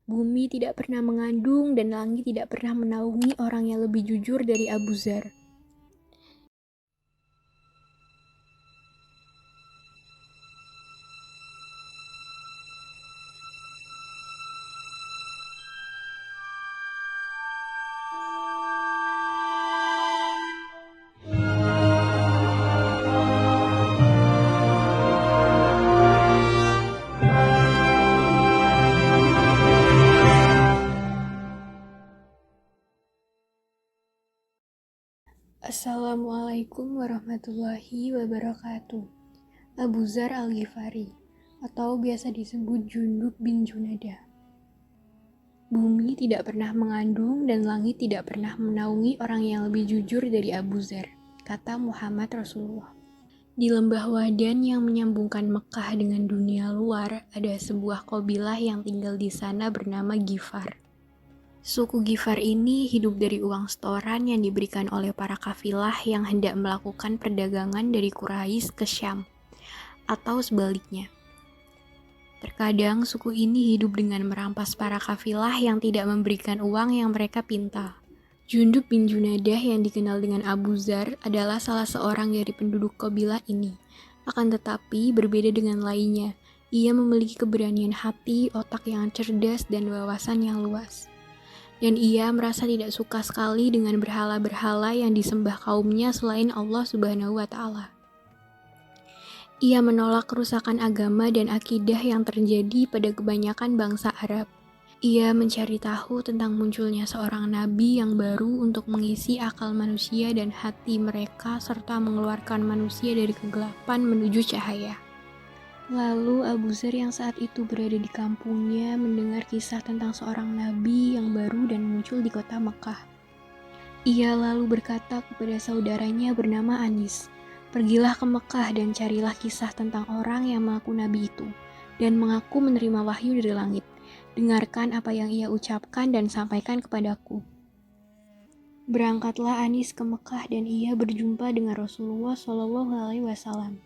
Bumi tidak pernah mengandung dan langit tidak pernah menaungi orang yang lebih jujur dari Abu Dzar. Assalamualaikum warahmatullahi wabarakatuh. Abu Dzar Al-Ghifari, atau biasa disebut Jundub bin Junadah. Bumi tidak pernah mengandung dan langit tidak pernah menaungi orang yang lebih jujur dari Abu Dzar, kata Muhammad Rasulullah. Di lembah Wadan yang menyambungkan Mekah dengan dunia luar, ada sebuah kabilah yang tinggal di sana bernama Ghifar. Suku Ghifar ini hidup dari uang setoran yang diberikan oleh para kafilah yang hendak melakukan perdagangan dari Quraisy ke Syam, atau sebaliknya. Terkadang suku ini hidup dengan merampas para kafilah yang tidak memberikan uang yang mereka pinta. Jundub bin Junadah yang dikenal dengan Abu Dzar adalah salah seorang dari penduduk kabilah ini. Akan tetapi berbeda dengan lainnya, ia memiliki keberanian hati, otak yang cerdas, dan wawasan yang luas. Dan ia merasa tidak suka sekali dengan berhala-berhala yang disembah kaumnya selain Allah Subhanahu wa Ta'ala. Ia menolak kerusakan agama dan akidah yang terjadi pada kebanyakan bangsa Arab. Ia mencari tahu tentang munculnya seorang nabi yang baru untuk mengisi akal manusia dan hati mereka serta mengeluarkan manusia dari kegelapan menuju cahaya. Lalu Abu Dzar yang saat itu berada di kampungnya mendengar kisah tentang seorang nabi yang baru dan muncul di kota Mekah. Ia lalu berkata kepada saudaranya bernama Anis, "Pergilah ke Mekah dan carilah kisah tentang orang yang mengaku nabi itu, dan mengaku menerima wahyu dari langit. Dengarkan apa yang ia ucapkan dan sampaikan kepadaku." Berangkatlah Anis ke Mekah dan ia berjumpa dengan Rasulullah SAW.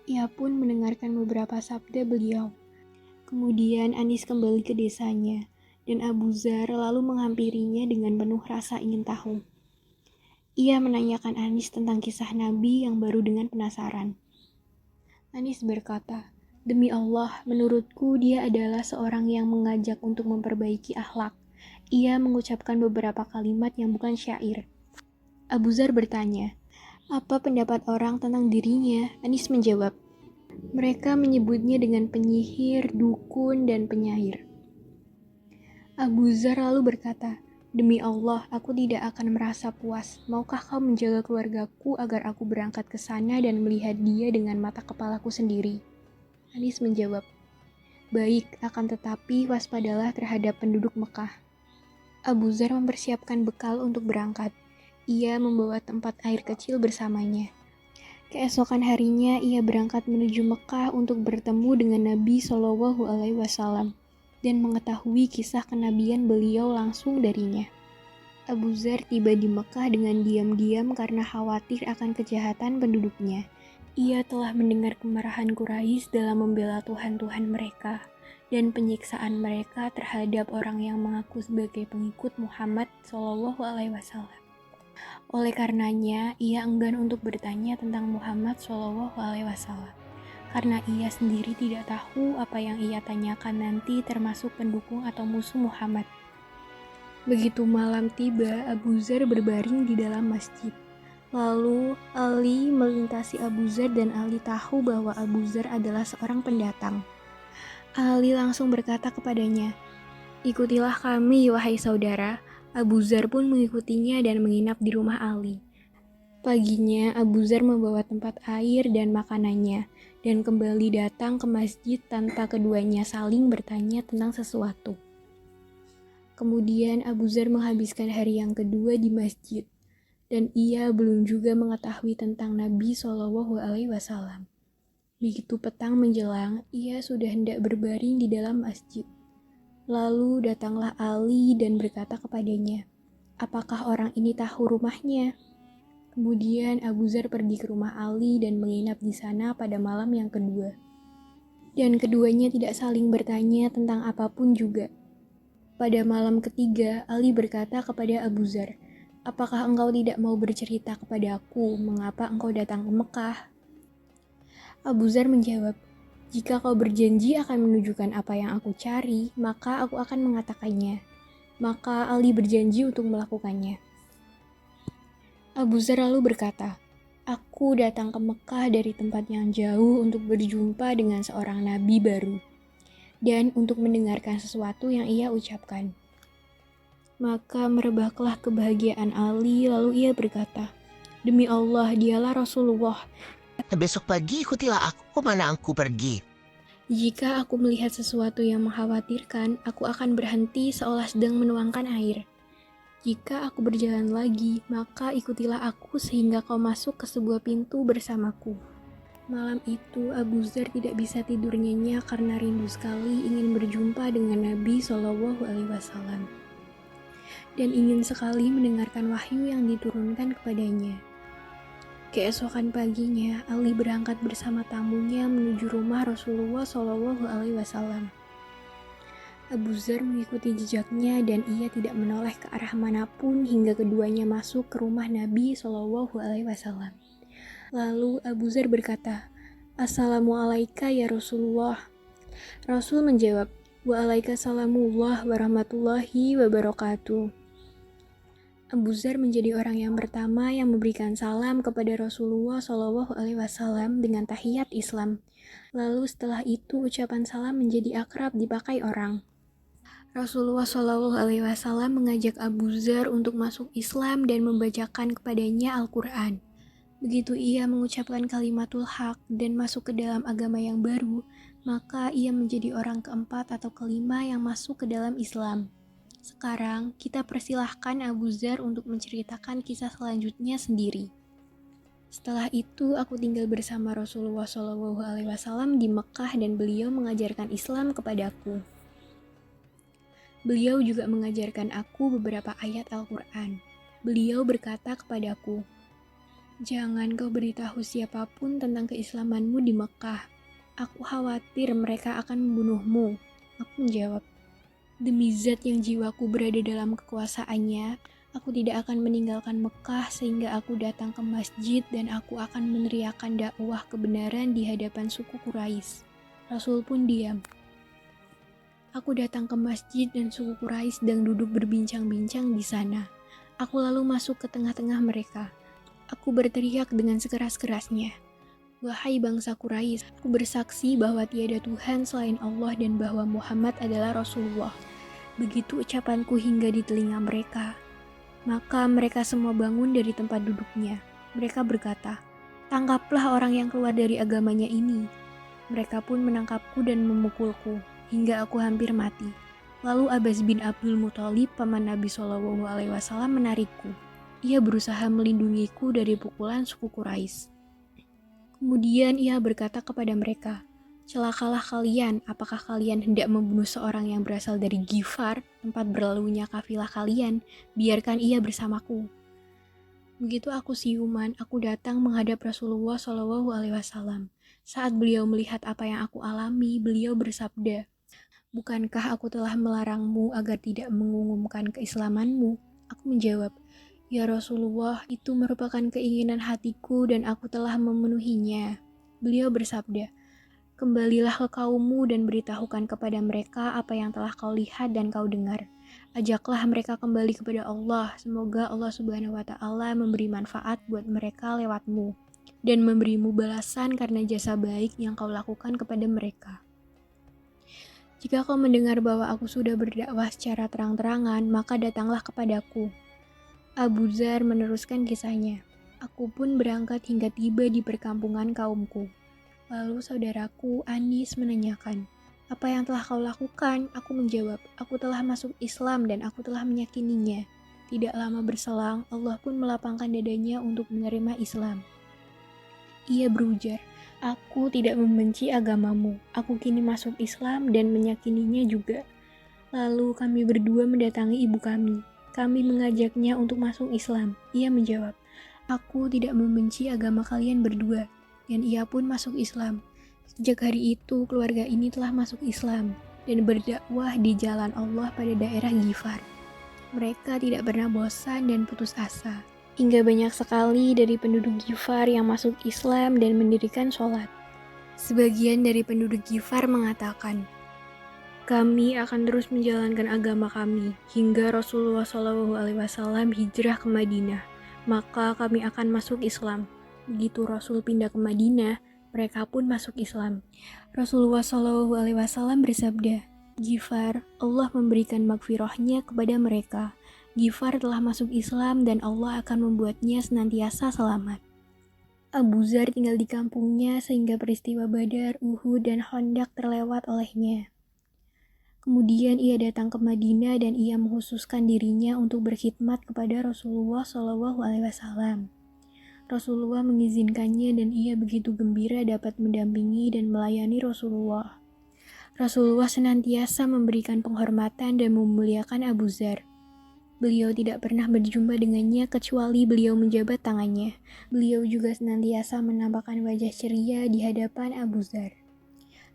Ia pun mendengarkan beberapa sabda beliau. Kemudian Anis kembali ke desanya, dan Abu Dzar lalu menghampirinya dengan penuh rasa ingin tahu. Ia menanyakan Anis tentang kisah Nabi yang baru dengan penasaran. Anis berkata, "Demi Allah, menurutku dia adalah seorang yang mengajak untuk memperbaiki akhlak. Ia mengucapkan beberapa kalimat yang bukan syair." Abu Dzar bertanya, "Apa pendapat orang tentang dirinya?" Anis menjawab, "Mereka menyebutnya dengan penyihir, dukun, dan penyair." Abu Dzar lalu berkata, "Demi Allah, aku tidak akan merasa puas. Maukah kau menjaga keluargaku agar aku berangkat ke sana dan melihat dia dengan mata kepalaku sendiri?" Anis menjawab, "Baik, akan tetapi waspadalah terhadap penduduk Mekah." Abu Dzar mempersiapkan bekal untuk berangkat. Ia membawa tempat air kecil bersamanya. Keesokan harinya ia berangkat menuju Mekah untuk bertemu dengan Nabi SAW dan mengetahui kisah kenabian beliau langsung darinya. Abu Dzar tiba di Mekah dengan diam-diam karena khawatir akan kejahatan penduduknya. Ia telah mendengar kemarahan Quraisy dalam membela Tuhan-Tuhan mereka dan penyiksaan mereka terhadap orang yang mengaku sebagai pengikut Muhammad SAW. Oleh karenanya, ia enggan untuk bertanya tentang Muhammad SAW, karena ia sendiri tidak tahu apa yang ia tanyakan nanti termasuk pendukung atau musuh Muhammad. Begitu malam tiba, Abu Dzar berbaring di dalam masjid. Lalu Ali melintasi Abu Dzar dan Ali tahu bahwa Abu Dzar adalah seorang pendatang. Ali langsung berkata kepadanya, "Ikutilah kami, wahai saudara." Abu Dzar pun mengikutinya dan menginap di rumah Ali. Paginya, Abu Dzar membawa tempat air dan makanannya, dan kembali datang ke masjid tanpa keduanya saling bertanya tentang sesuatu. Kemudian Abu Dzar menghabiskan hari yang kedua di masjid, dan ia belum juga mengetahui tentang Nabi SAW. Begitu petang menjelang, ia sudah hendak berbaring di dalam masjid. Lalu datanglah Ali dan berkata kepadanya, "Apakah orang ini tahu rumahnya?" Kemudian Abu Dzar pergi ke rumah Ali dan menginap di sana pada malam yang kedua. Dan keduanya tidak saling bertanya tentang apapun juga. Pada malam ketiga, Ali berkata kepada Abu Dzar, "Apakah engkau tidak mau bercerita kepada aku mengapa engkau datang ke Mekah?" Abu Dzar menjawab, "Jika kau berjanji akan menunjukkan apa yang aku cari, maka aku akan mengatakannya." Maka Ali berjanji untuk melakukannya. Abu Dzar lalu berkata, "Aku datang ke Mekah dari tempat yang jauh untuk berjumpa dengan seorang nabi baru, dan untuk mendengarkan sesuatu yang ia ucapkan." Maka merebaklah kebahagiaan Ali, lalu ia berkata, "Demi Allah, dialah Rasulullah. Besok pagi ikutilah aku kemana aku pergi. Jika aku melihat sesuatu yang mengkhawatirkan, aku akan berhenti seolah sedang menuangkan air. Jika aku berjalan lagi, maka ikutilah aku sehingga kau masuk ke sebuah pintu bersamaku." Malam itu Abu Dzar tidak bisa tidur nyenyak karena rindu sekali ingin berjumpa dengan Nabi SAW dan ingin sekali mendengarkan wahyu yang diturunkan kepadanya. Keesokan paginya, Ali berangkat bersama tamunya menuju rumah Rasulullah SAW. Abu Dzar mengikuti jejaknya dan ia tidak menoleh ke arah manapun hingga keduanya masuk ke rumah Nabi SAW. Lalu Abu Dzar berkata, "Assalamualaikum ya Rasulullah." Rasul menjawab, "Waalaikumsalamullah warahmatullahi wabarakatuh." Abu Dzar menjadi orang yang pertama yang memberikan salam kepada Rasulullah SAW dengan tahiyat Islam. Lalu setelah itu ucapan salam menjadi akrab dipakai orang. Rasulullah SAW mengajak Abu Dzar untuk masuk Islam dan membacakan kepadanya Al-Quran. Begitu ia mengucapkan kalimatul haq dan masuk ke dalam agama yang baru, maka ia menjadi orang keempat atau kelima yang masuk ke dalam Islam. Sekarang, kita persilahkan Abu Dzar untuk menceritakan kisah selanjutnya sendiri. Setelah itu, aku tinggal bersama Rasulullah SAW di Mekah dan beliau mengajarkan Islam kepadaku. Beliau juga mengajarkan aku beberapa ayat Al-Quran. Beliau berkata kepadaku, "Jangan kau beritahu siapapun tentang keislamanmu di Mekah. Aku khawatir mereka akan membunuhmu." Aku menjawab, "Demi zat yang jiwaku berada dalam kekuasaannya, aku tidak akan meninggalkan Mekah sehingga aku datang ke masjid dan aku akan meneriakkan dakwah kebenaran di hadapan suku Quraisy." Rasul pun diam. Aku datang ke masjid dan suku Quraisy sedang duduk berbincang-bincang di sana. Aku lalu masuk ke tengah-tengah mereka. Aku berteriak dengan sekeras-kerasnya, "Wahai bangsa Quraisy, aku bersaksi bahwa tiada Tuhan selain Allah dan bahwa Muhammad adalah Rasulullah." Begitu ucapanku hingga di telinga mereka, maka mereka semua bangun dari tempat duduknya. Mereka berkata, "Tangkaplah orang yang keluar dari agamanya ini." Mereka pun menangkapku dan memukulku, hingga aku hampir mati. Lalu Abbas bin Abdul Muthalib, paman Nabi SAW, menarikku. Ia berusaha melindungiku dari pukulan suku Quraisy. Kemudian ia berkata kepada mereka, "Celakalah kalian, apakah kalian hendak membunuh seorang yang berasal dari Ghifar, tempat berlalunya kafilah kalian? Biarkan ia bersamaku." Begitu aku siuman, aku datang menghadap Rasulullah SAW. Saat beliau melihat apa yang aku alami, beliau bersabda, "Bukankah aku telah melarangmu agar tidak mengumumkan keislamanmu?" Aku menjawab, "Ya Rasulullah, itu merupakan keinginan hatiku dan aku telah memenuhinya." Beliau bersabda, "Kembalilah ke kaummu dan beritahukan kepada mereka apa yang telah kau lihat dan kau dengar. Ajaklah mereka kembali kepada Allah. Semoga Allah Subhanahu wa Ta'ala memberi manfaat buat mereka lewatmu dan memberimu balasan karena jasa baik yang kau lakukan kepada mereka. Jika kau mendengar bahwa aku sudah berdakwah secara terang-terangan, maka datanglah kepadaku." Abu Dzar meneruskan kisahnya. "Aku pun berangkat hingga tiba di perkampungan kaumku. Lalu saudaraku Anis menanyakan, 'Apa yang telah kau lakukan?' Aku menjawab, 'Aku telah masuk Islam dan aku telah meyakininya.' Tidak lama berselang, Allah pun melapangkan dadanya untuk menerima Islam. Ia berujar, 'Aku tidak membenci agamamu. Aku kini masuk Islam dan meyakininya juga.' Lalu kami berdua mendatangi ibu kami. Kami mengajaknya untuk masuk Islam. Ia menjawab, 'Aku tidak membenci agama kalian berdua.' Dan ia pun masuk Islam. Sejak hari itu, keluarga ini telah masuk Islam. dan berdakwah di jalan Allah pada daerah Ghifar. Mereka tidak pernah bosan dan putus asa, hingga banyak sekali dari penduduk Ghifar yang masuk Islam dan mendirikan sholat. Sebagian dari penduduk Ghifar mengatakan, "Kami akan terus menjalankan agama kami hingga Rasulullah SAW hijrah ke Madinah, maka kami akan masuk Islam." Begitu Rasul pindah ke Madinah, mereka pun masuk Islam. Rasulullah SAW bersabda, "Ghifar, Allah memberikan magfirahnya kepada mereka. Ghifar telah masuk Islam dan Allah akan membuatnya senantiasa selamat." Abu Zar tinggal di kampungnya sehingga peristiwa Badar, Uhud, dan Khandaq terlewat olehnya. Kemudian ia datang ke Madinah dan ia menghususkan dirinya untuk berkhidmat kepada Rasulullah SAW. Rasulullah mengizinkannya dan ia begitu gembira dapat mendampingi dan melayani Rasulullah. Rasulullah senantiasa memberikan penghormatan dan memuliakan Abu Zar. Beliau tidak pernah berjumpa dengannya kecuali beliau menjabat tangannya. Beliau juga senantiasa menampakkan wajah ceria di hadapan Abu Zar.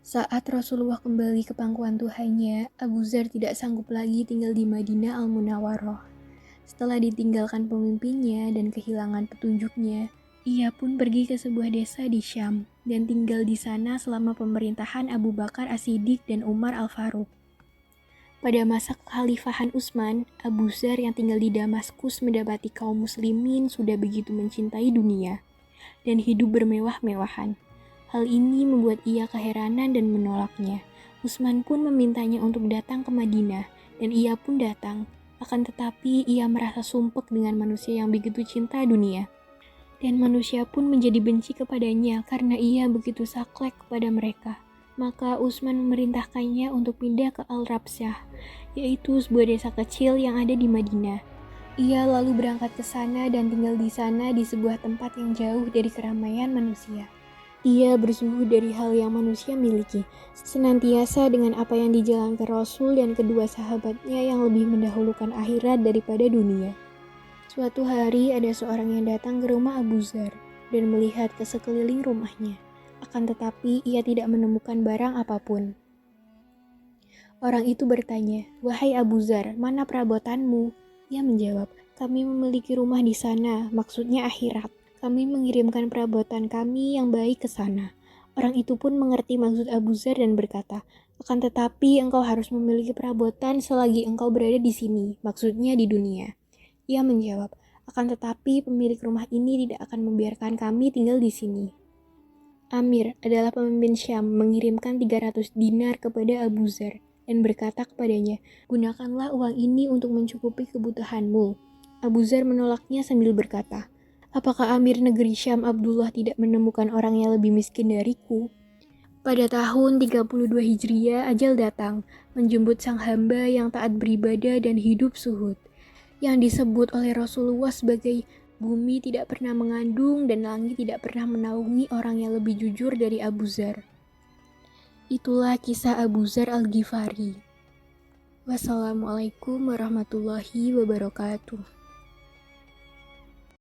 Saat Rasulullah kembali ke pangkuan Tuhannya, Abu Zar tidak sanggup lagi tinggal di Madinah Al-Munawwarah. Setelah ditinggalkan pemimpinnya dan kehilangan petunjuknya, ia pun pergi ke sebuah desa di Syam dan tinggal di sana selama pemerintahan Abu Bakar As-Siddiq dan Umar Al-Faruq. Pada masa kekhalifahan Utsman, Abu Zar yang tinggal di Damaskus mendapati kaum muslimin sudah begitu mencintai dunia dan hidup bermewah-mewahan. Hal ini membuat ia keheranan dan menolaknya. Utsman pun memintanya untuk datang ke Madinah, dan ia pun datang. Akan tetapi ia merasa sumpek dengan manusia yang begitu cinta dunia. Dan manusia pun menjadi benci kepadanya karena ia begitu saklek kepada mereka. Maka Utsman memerintahkannya untuk pindah ke Al-Rabsyah, yaitu sebuah desa kecil yang ada di Madinah. Ia lalu berangkat ke sana dan tinggal di sana di sebuah tempat yang jauh dari keramaian manusia. Ia berzuhud dari hal yang manusia miliki, senantiasa dengan apa yang dijalankan Rasul dan kedua sahabatnya yang lebih mendahulukan akhirat daripada dunia. Suatu hari ada seorang yang datang ke rumah Abu Zar dan melihat ke sekeliling rumahnya. Akan tetapi ia tidak menemukan barang apapun. Orang itu bertanya, "Wahai Abu Zar, mana perabotanmu?" Ia menjawab, "Kami memiliki rumah di sana, maksudnya akhirat. Kami mengirimkan perabotan kami yang baik ke sana." Orang itu pun mengerti maksud Abu Zar dan berkata, "Akan tetapi engkau harus memiliki perabotan selagi engkau berada di sini, maksudnya di dunia." Ia menjawab, "Akan tetapi pemilik rumah ini tidak akan membiarkan kami tinggal di sini." Amir adalah pemimpin Syam mengirimkan 300 dinar kepada Abu Zar dan berkata kepadanya, "Gunakanlah uang ini untuk mencukupi kebutuhanmu." Abu Zar menolaknya sambil berkata, "Apakah Amir negeri Syam Abdullah tidak menemukan orang yang lebih miskin dariku?" Pada tahun 32 Hijriah, ajal datang, menjemput sang hamba yang taat beribadah dan hidup zuhud, yang disebut oleh Rasulullah sebagai bumi tidak pernah mengandung dan langit tidak pernah menaungi orang yang lebih jujur dari Abu Zar. Itulah kisah Abu Zar Al-Ghifari. Wassalamualaikum warahmatullahi wabarakatuh.